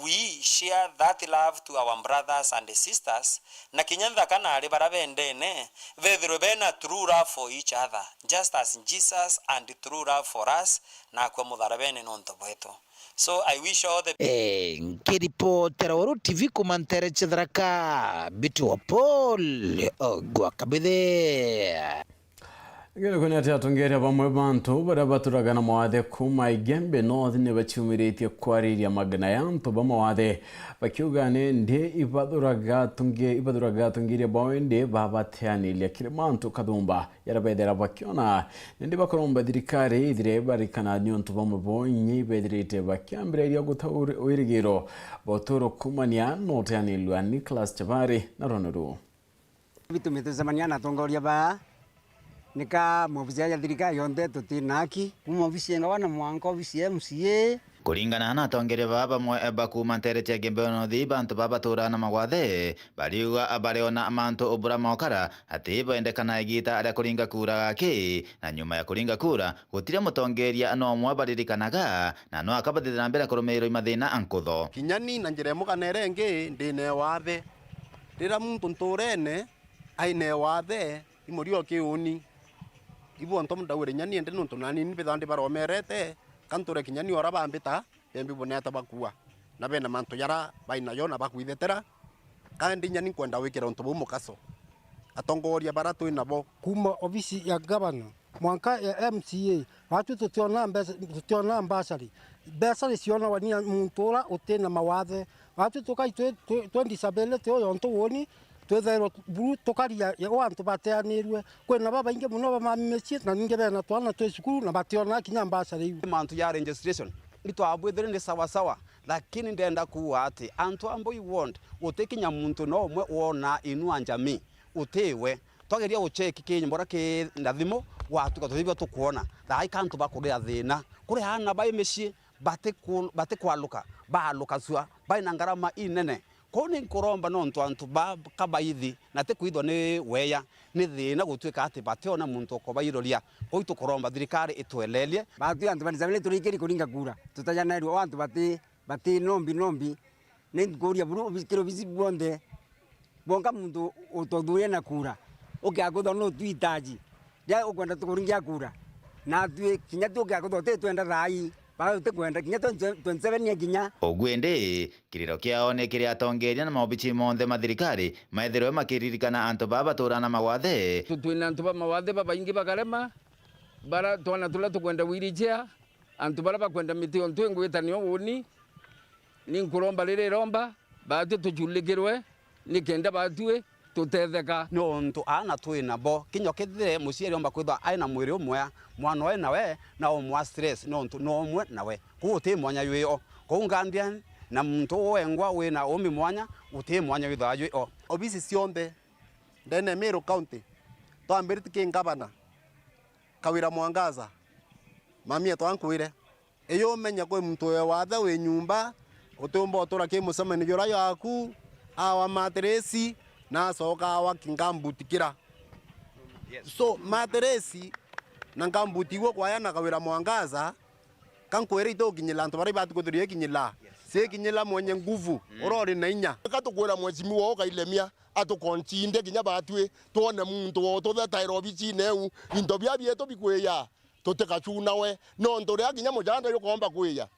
we share that love to our brothers and sisters. Na kinyanda kana ali barabende ne vedrobena true love for each other, just as Jesus and true love for us na kwa mudharabene nonto bwetu. So I wish all the Nkiripotera Weru TV kumantere chedraka bitu wa Paul gwakabithe Ngere kuni ati atongeria bamwe bantu bara baturagana mawathe kuma Igembe North ne bacyumiritie kwariria magana yantu bamawathe bakiugane nde ibaduraga tungiria bawende babateanilia kirimantu kadumba yarabedera bakiona nde bakoromba dirikare idire barikana nyontu bamwe bonyi bedirite bakyambira gutauri wirigiro botoro kumania noteanilwa Nicholas Chabari na Ronuru vitu mitazamania na tongoria ba nika mobizia ya thirikari yonde tutinaki mobisi ngwana mwanko bisi MCA kuringana na atongereri bamwe bakuma ntere cia Igembe North bantu babaturana magwathe bariuga abariona amantu obura mokara ati bendekana igita aria kuringa kura gaki na nyuma ya kuringa kura gutire mutongeria no mwe baririkanaga na no akabathira mbere kurumiriro imathina ankutho kinyani na njire mukanere ngi ndine wathe rira muntu nturene aine wathe imorio kiuni ibu antom dawere nyani ende nuntu nani ni bethande baromerete kanture kinyani ora bambita bembi boneta bakua na bena manto yara baina yona bakuithetera kandi nyani kwenda wikira untu bu mukaso atongoria baratu inabo kuma ofisi ya governor mwanka ya MCA watu tutiona ambassador besari siona wania muntura utena mawathe watu tukai 20 oyo ntu woni twethero buru tokaria ya wantu bateanirwe kwena baba inge muno bamamechie na ninge bena twana twesukuru na bationa kinya ambassador iwe mantu ya registration lito abwethere ni sawa sawa lakini ndenda kuwa ati antu ambo you want utekinya muntu no mwe wona inu anjami utewe twageria ucheki kinyembora ki ndathimo watu kathibiwa tukuona thai kantu bakuria thina kuri hana baimeshie bate kwaluka baluka swa baina ngarama inene kone nkoromba nonto antu ba kabaithi na te kuithwa ni weya ni thina gutwika ati bationa muntu ko bairoria ko itukoromba thirikari itwelelie batu antu banizabile turikiri kuringa kura tutajana ru antu bati nombi ni kuria buru bisikiro bisi bonde bonga muntu utothuye na kura ukiagutho no twitaji ya ukwenda tukuringia kura na twi kinya tukiagutho twenda rai ba tukwenda kinya 27 ginya ogwende kiriro kiao ni kiria atongeria na maobichi monthe mathirikari maethirwe makiririkana antu baba turana magwathe twina antu ba mawathe baba ingi bakarema bara twana tula tukwenda wheelchair antu bara bakwenda miti on twengwita ni uni ni nkuromba rire romba batu tujulikirwe ni kenda batue tutetheka no ntu ana twina bo kinyo kithire muciari omba kwithwa aina mwiri umwe mwana we nawe na omwa stress no ntu no omwe nawe kuuti mwanya yio kuungandia na muntu wengwa wina umi mwanya uti mwanya withwa yio obisi cionthe ndene Meru County twambirite kingabana Kawira Mwangaza mamia twankwire iyo menya kwe muntu we wathe we nyumba utumba utura ki musemani jura yaku awa matresi na soka wa kingambutikira so matresi na ngambuti wo kwa yana Kawira Mwangaza kankwire ito kinyila antu bari batu kuturie kinyila se kinyila mwenye nguvu urori na inya katukwira mwezimi wo kailemia atukonchinde kinya batwe tuone muntu wo tuthetairo bicineu into bia bieto bikweya tutekachuna we no ndoria kinya mujanda yo komba kweya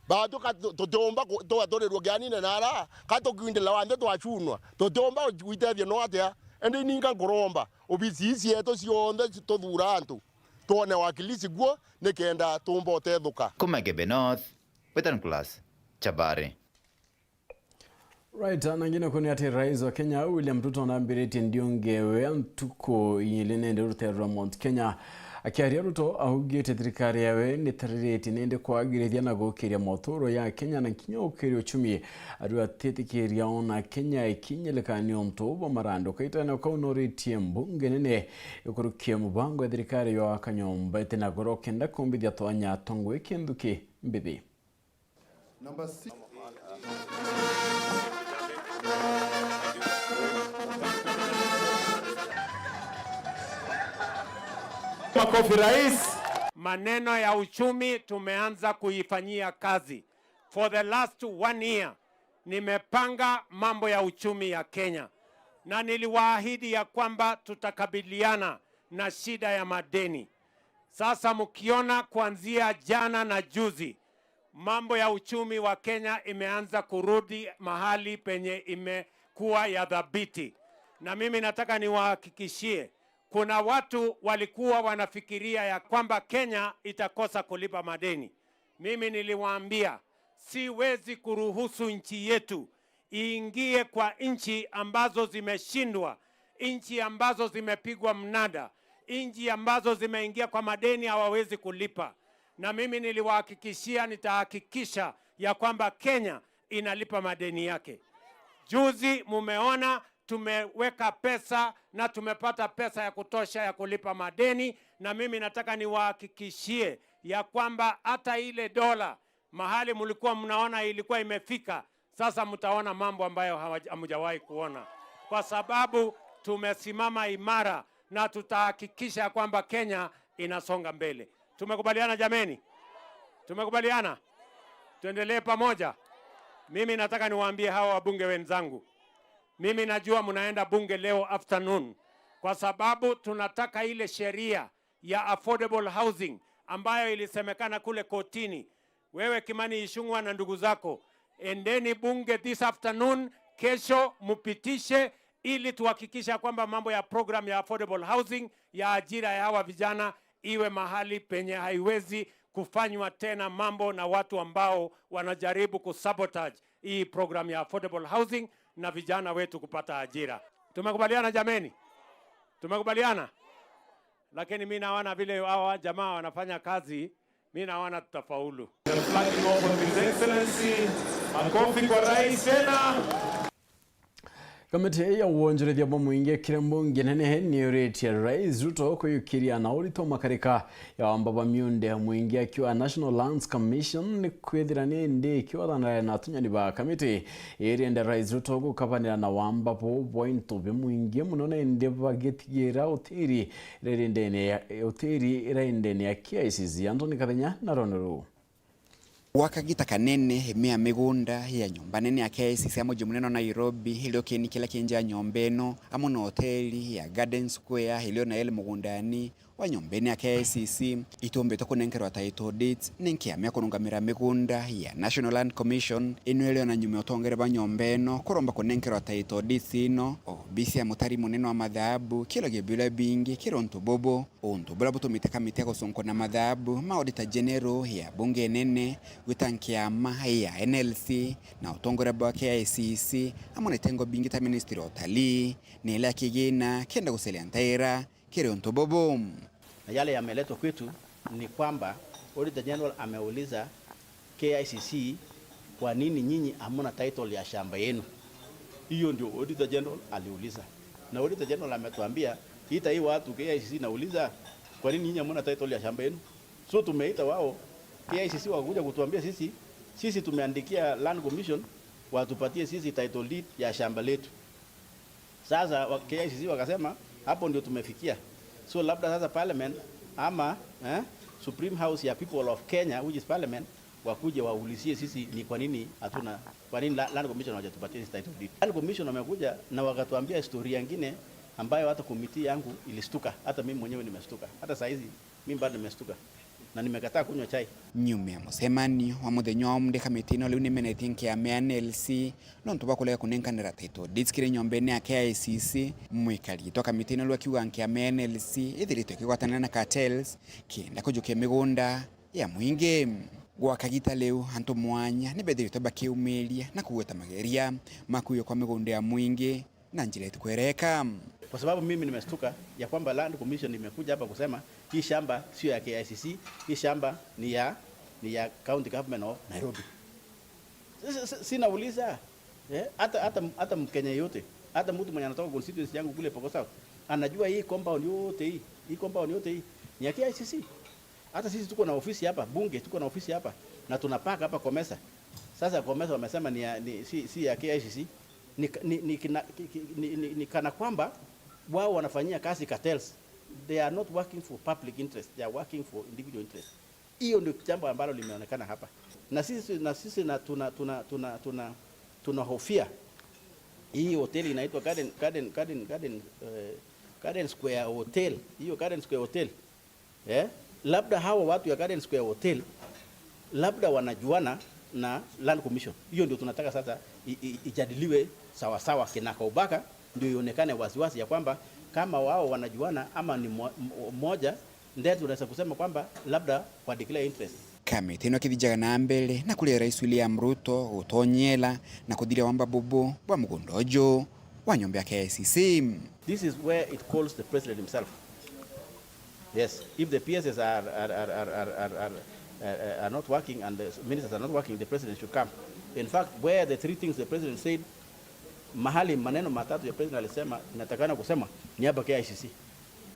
batu tutomba tuatorerwo gianine nara katukwindela wande twachunwa tutomba uitethia no atia ende ninga ngoromba obisi cieto cionthe tuthura antu tuone wakilisi guo nikenda tumba utethuka Kumege Benoth Western Plus Chabari. Right, nangine kuni ati rais wa Kenya William Ruto na mbiriti ndiongewe ntuko yilene rutero Mount Kenya akiaria Ruto ahugite thirikari yawe ni taririti nende kwagirithia na gukiria motoro ya Kenya na kinya ukiria uchumi aru atetikiria ona Kenya ikinyelekani onto bo marando kaitana kwa unoriti mbunge nene ikurukie mubango ya thirikari ya Kanyomba tena gorokenda kumbithia twanya tongo ikinduki mbithi. Number 6 Makofi rais. Maneno ya uchumi tumeanza kuifanyia kazi. For the last 1 year nimepanga mambo ya uchumi ya Kenya na niliwaahidi ya kwamba tutakabiliana na shida ya madeni. Sasa mkiona kuanzia jana na juzi mambo ya uchumi wa Kenya imeanza kurudi mahali penye imekuwa ya dhabiti. Na mimi nataka niwahakikishie kuna watu walikuwa wanafikiria ya kwamba Kenya itakosa kulipa madeni. Mimi niliwaambia siwezi kuruhusu nchi yetu iingie kwa nchi ambazo zimeshindwa, nchi ambazo zimepigwa mnada, nchi ambazo zimeingia kwa madeni hawawezi kulipa. Na mimi niliwahakikishia nitahakikisha ya kwamba Kenya inalipa madeni yake. Juzi mumeona tumeweka pesa na tumepata pesa ya kutosha ya kulipa madeni, na mimi nataka niwahakikishie ya kwamba hata ile dola mahali mlikuwa mnaona ilikuwa imefika, sasa mtaona mambo ambayo hamjawahi kuona, kwa sababu tumesimama imara na tutahakikisha kwamba Kenya inasonga mbele. Tumekubaliana jameni? Tumekubaliana? Tuendelee pamoja. Mimi nataka niwaambie hawa wabunge wenzangu, mimi najua mnaenda bunge leo afternoon kwa sababu tunataka ile sheria ya affordable housing ambayo ilisemekana kule kotini. Wewe Kimani Ichung'wah na ndugu zako, endeni bunge this afternoon, kesho mupitishe ili tuhakikisha kwamba mambo ya program ya affordable housing ya ajira ya hawa vijana iwe mahali penye haiwezi kufanywa tena mambo na watu ambao wanajaribu kusabotage hii program ya affordable housing na vijana wetu kupata ajira. Tumekubaliana jameni? Tumekubaliana? Lakini mimi naona vile hawa jamaa wanafanya kazi, mimi naona tutafaulu. Makofi kwa rais tena. Kamati ya uonjorethia bwa muingi kirembunge nene ni URETERI rais Ruto kuyukiria na urito makarika ya wambaba miunde muingi akiwa National Lands Commission ni kwethirani ndi ikiwa na atunyani ba kamiti iriende rais Ruto gukabanira na wambapo point be muingi munone ndi bagetigira utiri ririnde ne utiri irainde ne KICC Anthony Kathenya na Ronero. Wakagita kanene hemea migunda ya nyumba nene ya KICC amo jumuneno Nairobi hilio kini kila kinja nyombeno amo na hoteli ya Garden Square hilio na ele mugundani wa nyombene ya KICC itombe toko nenkerwa title deeds nenke amia konungamira migunda ya National Land Commission inuelio na nyume otongere ba nyombeno koromba konenkerwa title deeds ino obisi ya mutari muneno wa madhabu kilo gebula bingi kilo ntubobo ontubula buto miteka miteko sonko na madhabu maodita general ya bunge nene witankiama ya NLC na utongore bwa KICC amone tengo bingi ta ministry otali nila kigina kenda kuselia ntaira kire ontobobo. Na yale yameletwa kwetu ni kwamba Auditor General ameuliza KICC kwa nini nyinyi hamna title ya shamba yenu. Hiyo ndio Auditor General aliuliza. Na Auditor General ametuambia ita hii watu KICC nauliza kwa nini nyinyi hamna title ya shamba yenu. So tumeita wao KICC wakuja kutuambia sisi tumeandikia Land Commission watupatie sisi title deed ya shamba letu. Sasa KICC wakasema hapo ndio tumefikia. So labda sasa parliament ama Supreme House ya people of Kenya which is parliament wakuje waulizie sisi ni kwa nini hatuna, kwa nini Land Commission hawajatupatia sisi title deed. Land Commission wamekuja na wakatuambia historia nyingine ambayo hata komiti yangu ilistuka, hata mimi mwenyewe nimestuka. Hata saa hizi mimi bado nimestuka na nimekataa kunywa chai. Nyume ya musemani wa muthenyo wa mde kamitino liu nimenetinki ya NLC nontuba kulega kunenkanira title deeds kire nyombene ya KICC mwikali toka mitino lwa kiwanki ya NLC ithirito kigwatanana na cartels kienda kujukia migunda ya mwingi gwakagita leu hantu mwanya nibethirito bakiumiria na kugweta mageria makuyo kwa migunda ya mwingi na njira itukwereka. Kwa sababu mimi nimestuka ya kwamba Land Commission imekuja hapa kusema hii shamba sio ya KICC, hii shamba ni ya County Government of Nairobi. Sina uliza hata Mkenya yote, hata mtu mwenye anatoka constituency yangu kule Pokot South anajua hii compound yote hii ni ya KICC. Hata sisi tuko na ofisi hapa bunge, tuko na ofisi hapa na tunapaka hapa Komesa. Sasa Komesa wamesema si ya KICC. Ni kana kwamba wao wanafanyia kazi cartels. They are not working for public interest, they are working for individual interest. Hiyo ndio jambo ambalo limeonekana hapa. Na sisi tunahofia hii hoteli inaitwa Garden Square Hotel. Hiyo Garden Square Hotel. Labda hawa watu ya Garden Square Hotel labda wanajuana na Land Commission. Hiyo ndio tunataka sasa ijadiliwe sawa sawa kinakaubaka, ndio ionekane wasiwasi ya kwamba kama wao wanajuana ama ni mmoja, ndio tunaweza kusema kwamba labda kwa declare interest. Kamitino kidijaga na mbele na kule Rais William Ruto utonyela na kudira wamba bubu wa mgundojo wa nyombe ya KICC. This is where it calls the president himself. Yes, if the PSS are not working and the ministers are not working, the president should come. In fact, where the three things the president said, mahali maneno matatu ya president alisema inatakana kusema ni hapa KICC.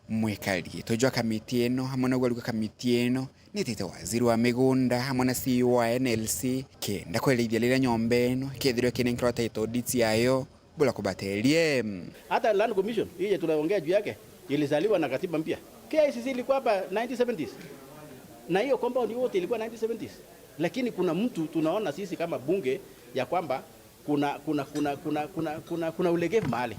Mwekali tojwa kamiti eno hamona gwaluka kamiti eno nitite waziri wa migunda hamona CEO wa NLC kenda kwelithia lila nyombeno kethirwe kinenkirwa title deeds yayo bula kubatelie. Hata Land Commission hii tunaongea juu yake ilizaliwa na katiba mpya. KICC ilikuwa hapa 1970s. Na hiyo compound yote ilikuwa 1970s. Lakini kuna mtu tunaona sisi kama bunge ya kwamba kuna ulegevu mahali.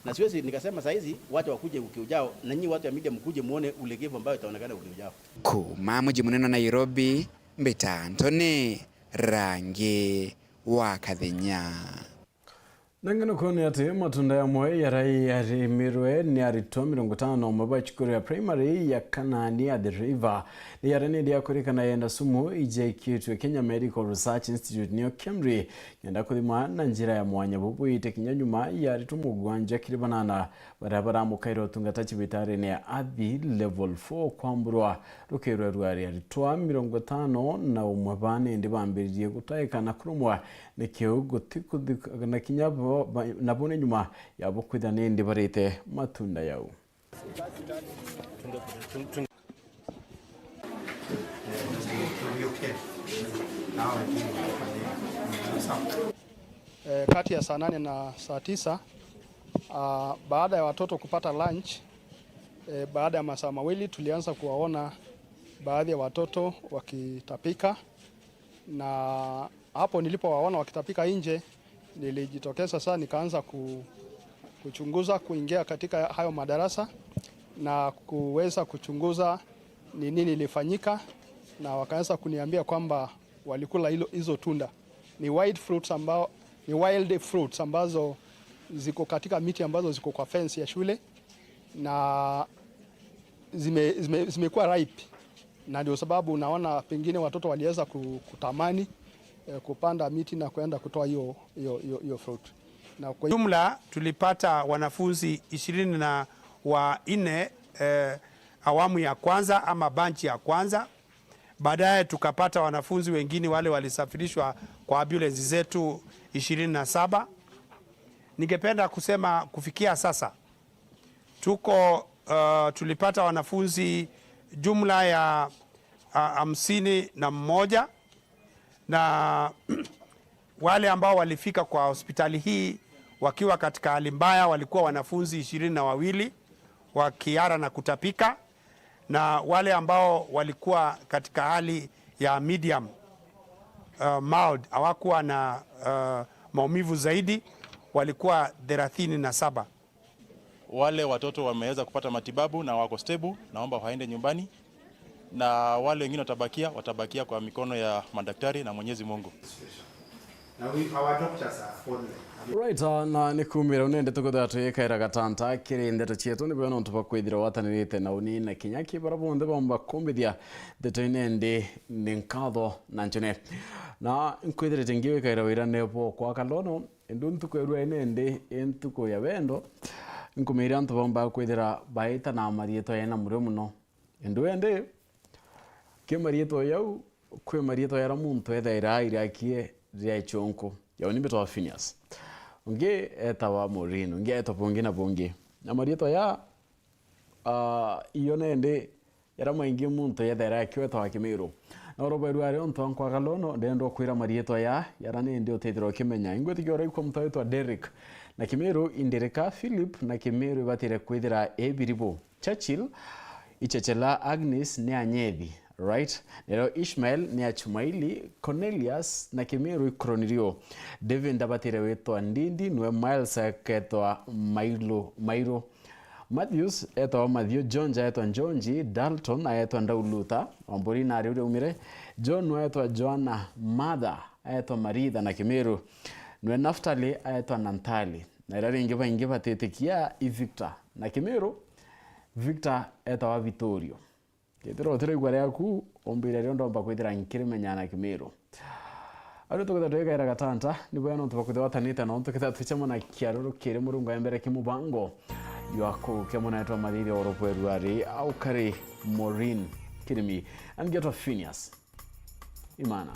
Na siwezi nikasema saa hizi watu wakuje wiki ujao na nyinyi watu ya media mkuje muone ulegevu ambao itaonekana wiki ujao. Kuma mji munene Nairobi Mbeta Antone rangi wa Kathenya. Nangano kone ati matunda ya mwe ya rai ya mirwe ni arito 50 mwa chukuru ya primary ya Kanani ya The River ni ya rene dia kurika na yenda sumu IJQ Kenya Medical Research Institute niyo Kemri yenda kulima na njira ya mwanya bubu itekinya nyuma ya ritu mugwanja kiribanana barabara mukairo tungatachi bitare ne Adhi level 4 kwamburwa rukero rwari ya ritu 50 na umwabane ndi bambiriye gutaikana kurumwa ne kiyogo tikudika na kinyabo nabone nyuma yabo kwidane ndi barete matunda yao. Kati ya saa 8 na saa 9 baada ya watoto kupata lunch, baada ya masaa mawili tulianza kuwaona baadhi ya watoto wakitapika na hapo nilipowaona wakitapika nje nilijitokeza sasa, nikaanza kuchunguza, kuingia katika hayo madarasa na kuweza kuchunguza ni nini ilifanyika, na wakaanza kuniambia kwamba walikula hizo tunda. Ni wild fruits ambazo ziko katika miti ambazo ziko kwa fence ya shule na zimekuwa ripe, na ndio sababu unaona pengine watoto waliweza kutamani kupanda miti na kuenda kutoa hiyo fruit. Na kwa jumla tulipata wanafunzi 24 awamu ya kwanza ama banchi ya kwanza. Baadaye tukapata wanafunzi wengine wale walisafirishwa kwa ambulance zetu 27. Ningependa kusema kufikia sasa tulipata wanafunzi jumla ya 51 na wale ambao walifika kwa hospitali hii wakiwa katika hali mbaya walikuwa wanafunzi 22 wa kiara na kutapika, na wale ambao walikuwa katika hali ya medium mild hawakuwa na maumivu zaidi walikuwa 37. Wale watoto wameweza kupata matibabu na wako stable, naomba waende nyumbani, na wale wengine watabakia kwa mikono ya madaktari na Mwenyezi Mungu. Right, na nikumira unende tukuthatu yekaira gatanta kiri ndeto chietu ni bwana ntupa kwithira watanirite na uni na kinyaki barabonde bomba kumbithia ndeto inende ninkatho na nchone na nkwithire tingiwe kaira wira nepo kwa kalono endu ntukwerua inende entuko ya wendo nkumira ntu bomba kwithira baita na marieto yana murio muno endu ende ke marieto yau kwe marieto yara muntu ethaira irakie ria chonko ya unimbe to PHINEAS unge etawa Maureen unge etoponge na bonge na marieto ya iyo nende yara maingi muntu yethera kyota Kimiru na roberu ari onto kwa galono ndendo kwira marieto ya yara nende otethiro kimenya ingweti gyora kwa muntu wetwa Derek na Kimiru indereka Philip na Kimiru batire kwithira ebiribo Churchill ichechela Agnes ne anyethi right nero Ishmael ni achumaili Cornelius na Kimiru ikroniriyo David ndabatire wetwa Ndindi nwe Miles ketwa Mairo Matthews etwa Matthew John etwa Njonji Dalton etwa Ndauluta Wamburi na ari umire John etwa Joanna Mother etwa Maritha na Kimiru nwe Naftali etwa Nantali na rari ingi batetikia Victor na Kimiru Victor etwa Vittorio Ketero tere gware aku ombire riondo mba kwithira nkiremenya na Kimiru. Aro tukutha twega gatanta ni bwana ntu bakwithwa watanite na ntu kitha tuchamo na kiaruru kire murungu embere kimubango yako kemona etwa madhiri oropweru ari au kare Maureen kirimi and get of PHINEAS IMAANA.